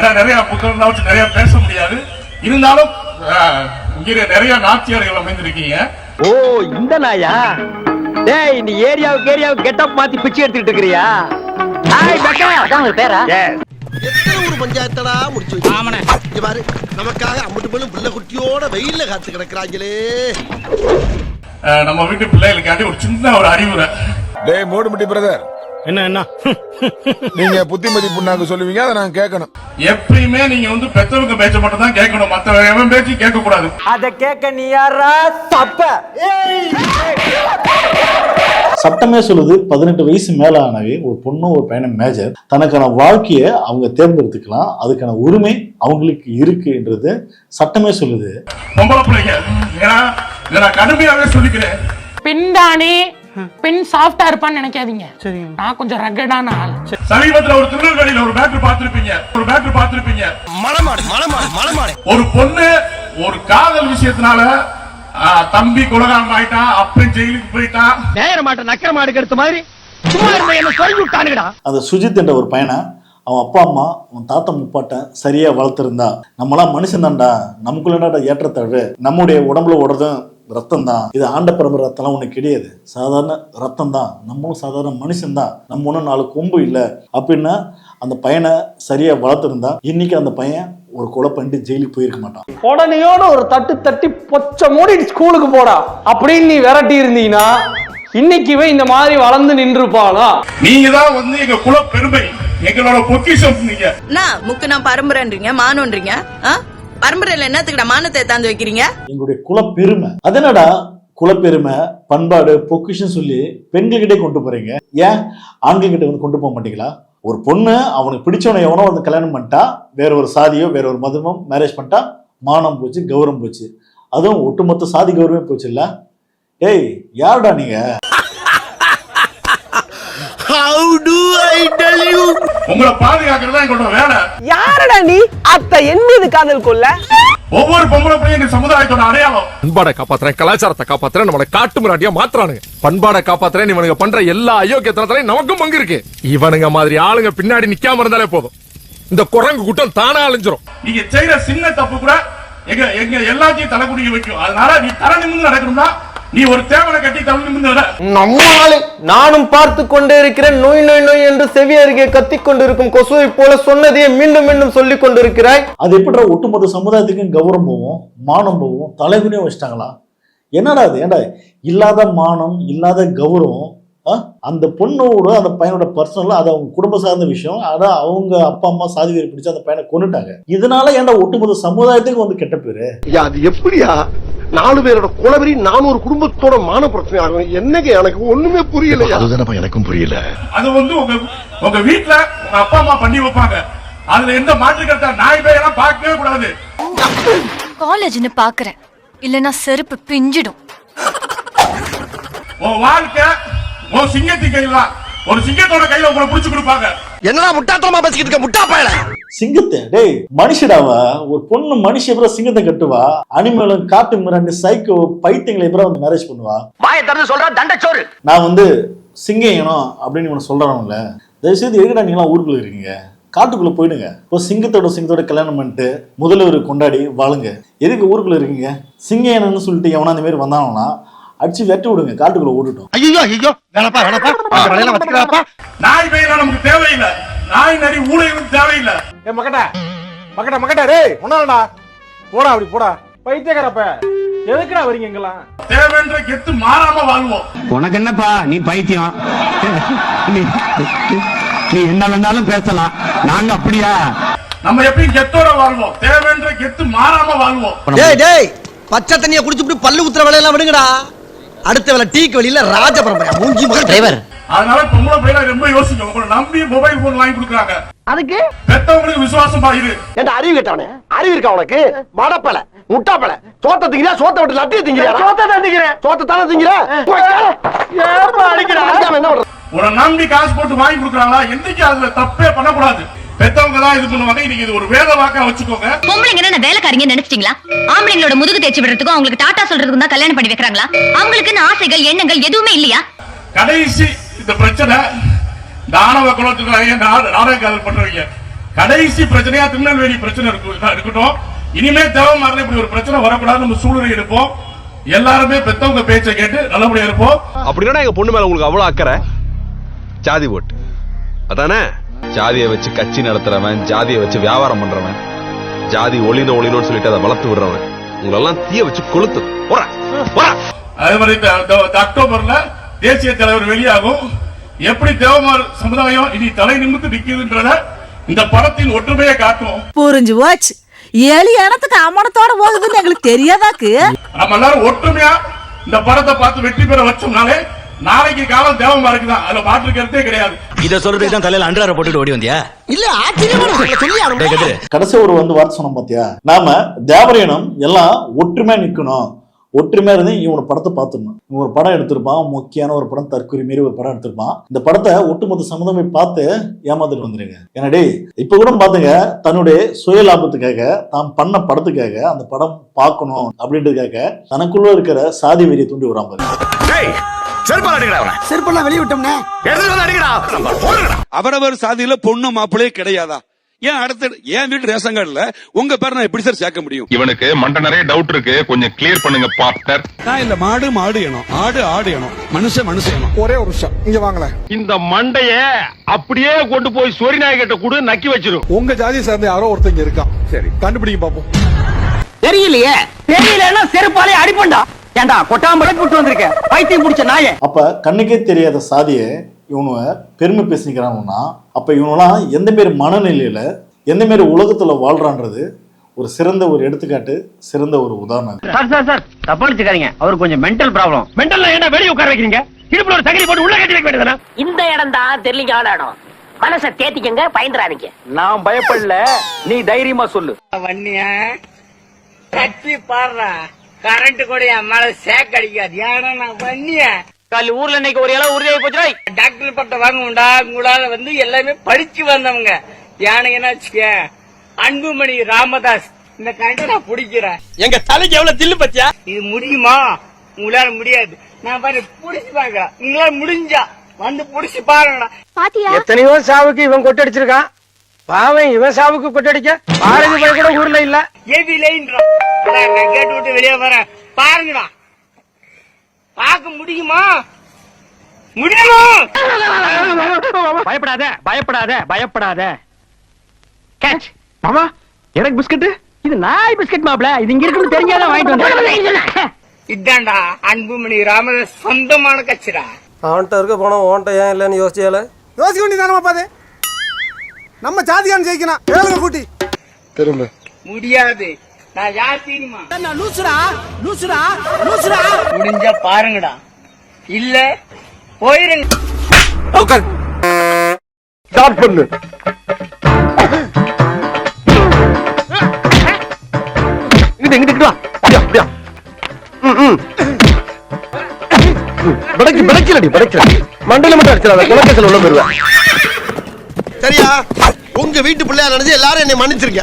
ஏன்னா நிறைய புத்தகம் வச்சு நிறைய பேச முடியாது. இருந்தாலும் இங்க நிறைய நாச்சியார்கள் அமைந்திருக்கீங்க. ஓ இந்த நாயா? டேய் நீ ஏரியாவுக்கு கெட்டப் மாத்தி பிச்சை எடுத்துட்டு இருக்கறியா? ஹாய் பக்கா, அதான் உங்க பேரா? எத்தனை ஒரு பஞ்சாயத்தடா முடிச்சு வச்சு. ஆமாண்ணே. இங்க பாரு, நமக்காக அம்பட்டு பெண்ணும் பிள்ளை குட்டியோட வெயில்ல காத்து கிடக்குறாங்களே. நம்ம வீட்டு பிள்ளைகளுக்காண்டி ஒரு சின்ன ஒரு அறிவுரை. டேய் மோடுமுட்டி பிரதர், என்ன நீங்க புத்திமதி புண்ணாக்கு சொல்லுவீங்க, அதை நான் கேட்கணும். எப்பயுமே நீங்க பெத்தவங்க பேச்ச மட்டும் தான் கேட்கணும், மத்த எவன் பேச்சு கேட்க கூடாது. அத கேட்க நீ யாரா? தப்ப. சட்டமே சொல்லுது 18 வயசு மேல ஆனவே ஒரு பொண்ணும் ஒரு பையனும் மேஜர், தனக்கான வாழ்க்கையை அவங்க தேர்ந்தெடுத்துக்கலாம், அதுக்கான உரிமை அவங்களுக்கு இருக்குன்றது சட்டமே சொல்லுது. பொம்பளை பிள்ளைங்க, ஏன்னா இதை நான் கடுமையாவே சொல்லிக்கிறேன். பின்தானே பெண் சாஃப்டா இருப்பான்னு நினைக்காதீங்க. நான் கொஞ்சம் ரகடான ஆள். சமீபத்துல ஒரு திருநெல்வேலியில ஒரு பேட்டர் பாத்துருப்பீங்க. மலமாடு ஒரு பொண்ணு ஒரு காதல் விஷயத்தினால தம்பி கொலகாரம் ஆயிட்டா, அப்பன் ஜெயிலுக்கு போயிட்டா. நேர மாட்ட நக்கர மாடு கெடுத்த மாதிரி சும்மா இருந்த என்ன சொல்லி விட்டானுடா. அந்த சுஜித் என்ற ஒரு பையனை அவன் அப்பா அம்மா அவன் தாத்தா முப்பாட்டன் சரியா வளர்த்திருந்தா, நம்மளாம் மனுஷன் தான்டா, நமக்குள்ள ஏற்றத்தாழ், நம்முடைய உடம்புல ஓடுறதும் ரத்தம் தான், இது ஆண்ட பரம்பரை ரத்தம்லாம் ஒண்ணு கிடையாது, சாதாரண ரத்தம் தான், நம்மளும் சாதாரண மனுஷன் தான், நம்ம ஒன்றும் 4 கொம்பு இல்லை அப்படின்னா அந்த பையனை சரியா வளர்த்திருந்தா இன்னைக்கு அந்த பையன் ஒரு கொலை பண்ணிட்டு ஜெயிலுக்கு போயிருக்க மாட்டான். உடனேயோட ஒரு தட்டி பொச்ச மூடி ஸ்கூலுக்கு போடா அப்படின்னு நீ விரட்டி இருந்தீங்கன்னா இன்னைக்கு இந்த மாதிரி வளர்ந்து நின்றுப்பானா? நீங்க தான் எங்க குல பெருமை, எங்களோட பொக்கிஷம். நீங்க முக்கு நான் பரம்பரைன்றீங்க, மானோன்றீங்க. பரம்பரையில என்னத்துக்குடா மானத்தை தாந்து வைக்கிறீங்க? எங்களுடைய குலப்பெருமை அது என்னடா? குலப்பெருமை, பண்பாடு, பொக்கிஷம் சொல்லி பெண்கள்கிட்டே கொண்டு போறீங்க, ஏன் ஆண்கள் கிட்ட கொண்டு போக மாட்டீங்களா? ஒரு பொண்ணு அவனுக்கு பிடிச்சவனை எவனோ கல்யாணம் பண்ணிட்டா, வேற ஒரு சாதியோ வேற ஒரு மதமோ மேரேஜ் பண்ணிட்டா, மானம் போச்சு, கௌரவம் போச்சு, அதுவும் ஒட்டுமொத்த சாதி கௌரவமே போச்சு இல்ல? ஏய் யாருடா நீங்க? How do I tell you? உங்களை பாதுகாக்கிறதா எங்களோட வேலை. யாரடா நீ? அத்தை என் மீது காதல் கொள்ள? ஒவ்வொரு பொம்பளை பிள்ளையும் எங்க சமுதாயத்தோட அடையாளம். பண்பாடை காப்பாத்துறேன், கலாச்சாரத்தை காப்பாத்துறேன், நம்மளை காட்டு மிராட்டியா மாத்துறானுங்க. பண்பாடை காப்பாத்துறேன், இவனுங்க பண்ற எல்லா அயோக்கியத்தனத்திலையும் நமக்கும் பங்கு இருக்கு. இவனுங்க மாதிரி ஆளுங்க பின்னாடி நிக்காம இருந்தாலே போதும், இந்த குரங்கு கூட்டம் தானா அழிஞ்சிரும். நீங்க செய்யற சின்ன தப்பு கூட எங்க எல்லாத்தையும் தலைக்குடிக்க வைக்கும். அதனால நீ தர நிமிர்ந்து நடக்கணும்னா நீ ஒரு தேவனை கட்டி தலை நிமிர்ந்து நட. நம்மாலே நானும் பார்த்து கொண்டே இருக்கிறேன். நோய் நோய் நோய் என்று செவி அருகே கத்திக் கொண்டிருக்கும் கொசுவை போல சொன்னதையே மீண்டும் மீண்டும் சொல்லிக் கொண்டிருக்கிறாய். அது எப்படி ஒட்டுமொத்த சமுதாயத்துக்கும் கௌரவம் போவோம், மானம் போவோம், தலைகுனியும் வச்சிட்டாங்களா? என்னடா அது? ஏன்டா இல்லாத மானம், இல்லாத கௌரவம்? அந்த பொண்ணோட அந்த பையனோட பர்சனலா அது அவங்க குடும்ப சார்ந்த விஷயம். அதான் அவங்க அப்பா அம்மா சாதி வேறு பிடிச்சு அந்த பையனை கொண்டுட்டாங்க. இதனால ஏன்டா ஒட்டுமொத்த சமுதாயத்துக்கு கெட்ட பேரு? அது எப்படியா 4 பேரோட குலவரி 400 குடும்பத்தோட மான பிரச்சனை ஆகும்? என்னங்க எனக்கு ஒண்ணுமே புரியல. அதுதானப்பா எனக்கும் புரியல. அது உங்க வீட்டுல உங்க அப்பா அம்மா பண்ணி வைப்பாங்க, அதுல எந்த மாற்று கருத்தா நாய் பேரெல்லாம் பார்க்கவே கூடாது. காலேஜ்னு பாக்குறேன், இல்லனா செருப்பு பிஞ்சிடும். உன் வாழ்க்கை உன் சிங்கத்தின் கையில, ஒரு சிங்கத்தோட கையில உங்களை புடிச்சு கொடுப்பாங்க. என்னடா முட்டாத்தனமா பேசிக்கிட்டு இருக்க முட்டா பயல? சிங்கத்தை டேய் மனுஷடாவா? ஒரு பொண்ணு மனுஷ எப்பறம் சிங்கத்தை கட்டுவா? அனிமலும் காட்டு மிராண்டி சைக்கோ பைத்தியங்களை எப்பறம் மேரேஜ் பண்ணுவா? வாயை திறந்து சொல்றா தண்டச்சோறு. நான் சிங்கம் ஏனோ அப்படின்னு இவனை சொல்றானுல்ல, தயவுசெய்து எதுக்குடா நீங்களாம் ஊருக்குள்ள இருக்கீங்க? காட்டுக்குள்ள போயிடுங்க. இப்போ சிங்கத்தோட கல்யாணம் பண்ணிட்டு முதல்வர் கொண்டாடி வாழுங்க. எதுக்கு ஊருக்குள்ள இருக்கீங்க? சிங்கம் ஏனன்னு சொல்லிட்டு எவனா அந்த மாதிரி வந்தானா அடிச்சு வெட்டி விடுங்க, காட்டுக்குள்ள ஓட்டுட்டோம். ஐயோ வேணப்பா வேலையில வச்சுக்கிறாப்பா. நாய் பேரெல்லாம் நமக்கு தேவையில்லை, நாய் நரி ஊழையும் தேவையில்லை. மக்கட்டா டேய் ஒண்ணாடா போடா, அப்படி போடா பைத்தியக்காரப்ப. எதுக்குடா வரீங்க எங்கெல்லாம்? தேவைன்ற கெத்து மாறாம வாழ்வோம். உனக்கு என்னப்பா நீ பைத்தியம்? நீ என்ன வேணாலும் பேசலாம், நாங்க அப்படியா? நம்ம எப்பயும் கெத்தோட வாழ்வோம், தேவைன்ற கெத்து மாறாம வாழ்வோம். டேய் பச்சை தண்ணியை குடிச்சுட்டு பல்லு குத்துற வேலையெல்லாம் விடுங்கடா. அடுத்த வேலை டீக்கு வெளியில ராஜ பரம்பரையா மூஞ்சி மகன் டிரைவர். அதனால பொம்பளை பையனா ரொம்ப யோசிங்க. உங்களை நம்பி மொபைல் போன் வாங்கி கொடுக்குறாங்க, அதுக்கு பெத்தவங்களுக்கு விசுவாசமா இரு. ஏன்டா அறிவு கேட்டவனே? அறிவு இருக்கா உனக்கு? மடப்பல முட்டாப்பல. சோத்த திங்கிறியா? சோத்த விட்டு லட்டிய திங்கிறியா? சோத்த தான் திங்கிறேன். சோத்த தானே திங்கிறேன். ஏப்பா அடிக்கிறா? என்ன பண்ற? உன்னை நம்பி காசு போட்டு வாங்கி கொடுக்குறாங்களா? என்னைக்கு அதுல தப்பே பண்ணக்கூடாது. பெத்தவங்க தான் இது பண்ணுவாங்க. இன்னைக்கு இது ஒரு வேத வாக்கா வச்சுக்கோங்க. பொம்பளைங்க என்ன வேலைக்காரங்க நினைச்சிட்டீங்களா? ஆம்பளைங்களோட முதுகு தேய்ச்சி விடுறதுக்கும் அவங்களுக்கு டாட்டா சொல்றதுக்கும் தான் கல்யாணம் பண்ணி வைக்கிறாங்களா? அவங்களுக்கு ஆசைகள் எண்ணங்கள் எதுவுமே இல்லையா? கடைசி இந்த பிரச்சனை ஆணவ குலத்துக்கு நாடக காதல் பண்றவங்க கடைசி பிரச்சனையா திருநெல்வேலி பிரச்சனை இருக்கட்டும். இனிமே தேவமாரில் இப்படி ஒரு பிரச்சனை வரக்கூடாது, நம்ம சூழ்நிலை எடுப்போம். எல்லாருமே பெத்தவங்க பேச்சை கேட்டு நல்லபடியா இருப்போம். அப்படின்னா எங்க பொண்ணு மேல உங்களுக்கு அவ்வளவு அக்கறை? ஜாதி ஓட்டு அதானே? ஜாதியை வச்சு கட்சி நடத்துறவன், ஜாதியை வச்சு வியாபாரம் பண்றவன், ஜாதி ஒளினோன்னு சொல்லிட்டு அதை வளர்த்து விடுறவன், உங்களெல்லாம் தீய வச்சு கொளுத்து. அதே மாதிரி அக்டோபர்ல தேசிய தலைவர் வெளியாகும். எப்படி தேவமார் சமுதாயம் இனி தலை நிமிர்ந்து நிக்குதுன்றத இந்த படத்தின் ஒற்றுமையை காட்டும். புரிஞ்சு போச்சு. 7 இடத்துக்கு அமனத்தோட போகுதுன்னு எங்களுக்கு தெரியாதாக்கு. நம்ம எல்லாரும் ஒற்றுமையா இந்த படத்தை பார்த்து வெற்றி பெற வச்சோம்னாலே நாளைக்கு காலம் தேவமாருக்கு தான். அதுல மாற்று கருத்தே கிடையாது. இத சொல்றதுக்கு தான் தலையில அண்டரார போட்டுட்டு ஓடி வந்தியா? இல்ல ஆச்சரியமா கடைசி ஒரு வார்த்தை சொன்னோம் பாத்தியா, நாம தேவரீனம் எல்லாம் ஒற்றுமையா நிக்கணும். ஒற்றுமையா இருந்து இவனோட படத்தை பார்த்துடணும். இவன் ஒரு படம் எடுத்திருப்பான், முக்கியமான ஒரு படம், தற்கொலை மீறி ஒரு படம் எடுத்திருப்பான். இந்த படத்தை ஒட்டுமொத்த சமுதாயமே பார்த்து ஏமாத்திட்டு வந்துருங்க. ஏன்னாடி இப்ப கூட பாத்துங்க, தன்னுடைய சுய லாபத்துக்காக தான் பண்ண படத்துக்காக அந்த படம் பார்க்கணும் அப்படின்றதுக்காக தனக்குள்ள இருக்கிற சாதி வெறியை தூண்டி வராம அவரவர் சாதியில பொண்ணு மாப்பிள்ளையே கிடையாதா? ஏன் அடுத்த ஏன் வீட்டு ரேஷன் கார்டுல உங்க பேர் நான் எப்படி சார் சேர்க்க முடியும்? இவனுக்கு மண்ட நிறைய டவுட் இருக்கு, கொஞ்சம் கிளியர் பண்ணுங்க பார்ட்னர். நான் இல்ல மாடு ஏனும், ஆடு ஏனும், மனுஷன் ஏனும். ஒரே ஒரு நிமிஷம் இங்க வாங்கல. இந்த மண்டைய அப்படியே கொண்டு போய் சொரி நாய்கிட்ட கூட நக்கி வச்சிரும். உங்க ஜாதியை சேர்ந்த யாரோ ஒருத்தங்க இருக்கான். சரி, கண்டுபிடிக்க பாப்போம். தெரியலையே, தெரியலன்னா செருப்பாலே அடிப்பண்டா. ஏண்டா கொட்டாம்பளை கூட்டு வந்திருக்க பைத்தியம் பிடிச்ச நாயே. அப்ப கண்ணுக்கே தெரியாத சாதியை இவனுவ பெருமை பேசிக்கிறான்னா, அப்ப இவனெல்லாம் எந்த மாரி மனநிலையில எந்த மாரி உலகத்துல வாழ்றான்றது ஒரு சிறந்த ஒரு எடுத்துக்காட்டு, சிறந்த ஒரு உதாரணம். சார் தப்பா நினைச்சுக்காதீங்க, அவருக்கு கொஞ்சம் மென்டல் ப்ராப்ளம். மென்டல்ல என்ன வெளிய உட்கார வைக்கிறீங்க? இடுப்புல ஒரு சகதி போட்டு உள்ள கட்டி வைக்க வேண்டியதானே? இந்த இடம் தான் தெரியல இடம். மனசை தேத்திக்கங்க, பயந்துறாதீங்க. நான் பயப்படல, நீ தைரியமா சொல்லு. வண்ணியா கட்டி பாடுறா, கரண்ட் கூட என் மேல சேக் அடிக்காது. ஏன்னா நான் வண்ணிய காலி ஊர்ல இன்னைக்கு ஒரு இளவு உறுதியாகி போச்சு. டாக்டர் பட்டம் வாங்குண்டா. உங்களால எல்லாமே படிச்சு வந்தவங்க. யானை என்னாச்சுக்க அன்புமணி ராமதாஸ் இந்த கரண்ட நான் பிடிக்கிறேன். எங்க தலைக்கு எவ்வளவு தில்லு பத்தியா? இது முடியுமா? உங்களால முடியாது. நான் பாரு புடிச்சு பாக்குறேன். உங்களால முடிஞ்சா வந்து புடிச்சு பாருங்கடா. எத்தனையோ சாவுக்கு இவன் கொட்டடிச்சிருக்கான். பாவன் இவன் சாவுக்கு கொட்டடிக்க பாரதி போய் கூட ஊர்ல இல்ல. ஏவி லைன்றா. நான் கேட்டு விட்டு வெளியே வரேன். பாருங்கடா, பார்க்க முடியுமா? முடியுமா? பயப்படாத பயப்படாத பயப்படாத. கேட்ச் மாமா, எனக்கு பிஸ்கட். இது நாய் பிஸ்கட் மாப்ள. இது இங்க இருக்குன்னு தெரிஞ்சாதான் வாங்கிட்டு வந்தேன். இதாண்டா அன்புமணி ராமதாஸ் சொந்தமான கட்சிடா. அவன்கிட்ட இருக்க போனோம், ஓன்ட்ட ஏன் இல்லன்னு யோசிச்சால யோசிக்க வேண்டியதானமா பாது. நம்ம ஜாதிகான் ஜெயிக்கணும். ஏழுங்க கூட்டி திரும்ப முடியாது. நான் யார் தெரியுமா? லூசுரா லூசுரா லூசுரா. முடிஞ்சா பாருங்கடா, இல்ல போயிருங்க. ஸ்டார்ட் பண்ணு. இங்கிட்டு வா. அப்படியா படைக்கல மண்டல மட்டும் அடிச்சிடாத, குலக்கேசல் உள்ள போயிருவேன். சரியா? உங்க வீட்டு பிள்ளையா நினைச்சு எல்லாரும் என்னை மன்னிச்சிருக்க.